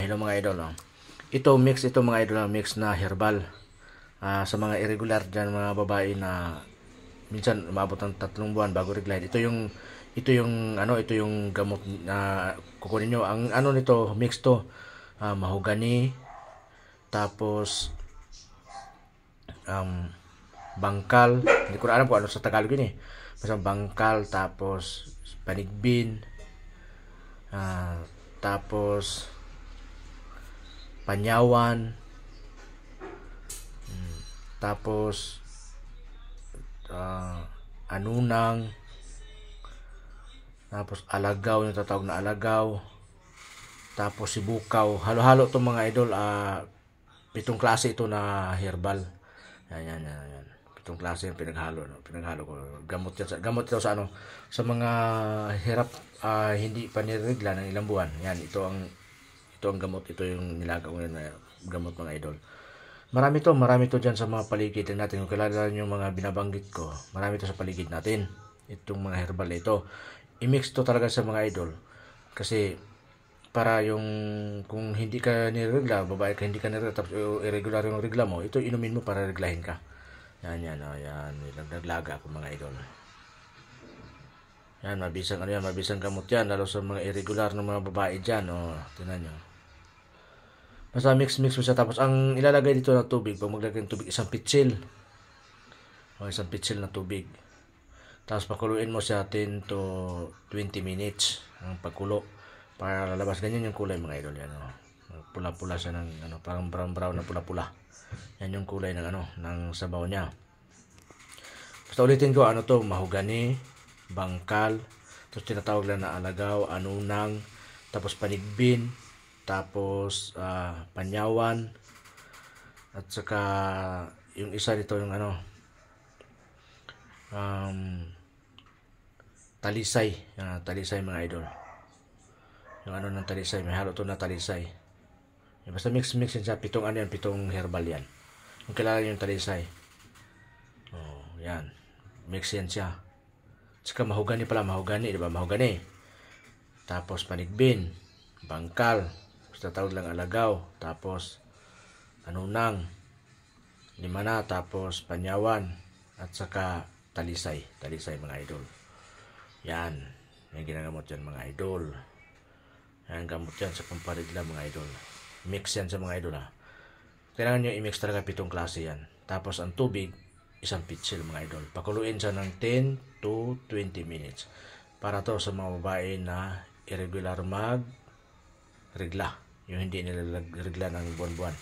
Hello mga idol. Ito mix ito mga idol, mix na herbal. Sa mga irregular dyan mga babae na minsan umabot ng 3 buwan bago reglahin. Ito yung gamot na kukunin nyo. Ang ano nito, mix to. Mahogani, tapos bangkal. Hindi ko na alam kung ano sa Tagalog yun eh. Basta bangkal, tapos panigbin, tapos panyawan, tapos anunang, tapos alagaw, yung tatawag na alagaw, tapos sibukaw. Halo-halo itong mga idol. 7 klase ito na herbal. Yan. 7 klase yung pinaghalo, no? Pinaghalo ko. Gamot ito sa ano, sa mga hirap, hindi pa niregla ng ilang buwan. Yan, ito ang gamot. Ito yung nilaga ko na gamot mga idol. Marami to dyan sa mga paligid natin. Kung kilala nyo yung mga binabanggit ko, marami to sa paligid natin. Itong mga herbal na ito. I-mix to talaga sa mga idol. Kasi para yung kung hindi ka niregla, babae ka hindi ka niregla, tapos irregular yung regla mo, ito inumin mo para reglahin ka. Yan. Naglaga ako mga idol. Yan, mabisang gamot yan, lalo sa mga irregular ng mga babae dyan. Tingnan nyo. Basta mix mo siya, tapos ang ilalagay dito na tubig, pag maglagay ng tubig, isang pitsil. Isang pitsil na tubig. Tapos pakuluin mo siya 10 to 20 minutes ang pagkulo para lalabas ganyan yung kulay mga idol. Yan, pula-pula siya ng parang brown na pula-pula. Yan yung kulay ng sabaw niya. Basta ulitin ko, mahogani, bangkal, tapos tinatawag lang na alagaw, anunang, tapos panigbin, tapos panyawan, at saka yung isa dito yung talisay. Talisay mga idol. Yung ng talisay, may halo to na talisay. Basta mix yan siya. 7 herbal yan. Kung kilala yung talisay, yan, mix yan siya. Saka mahogani, diba? Mahogani, tapos panigbin, bangkal, basta tawag lang alagaw, tapos anunang, limana, tapos panyawan, at saka talisay mga idol. Yan, may ginagamot yan mga idol. Yan, gamot yan sa pamparigla mga idol. Mix yan sa mga idol Kailangan nyo i-mix talaga 7 klase yan. Tapos ang tubig, isang pitsil mga idol. Pakuluin siya ng 10 to 20 minutes. Para to sa mga babae na irregular mag-regla. Yung hindi nila regla ng buwan-buwan.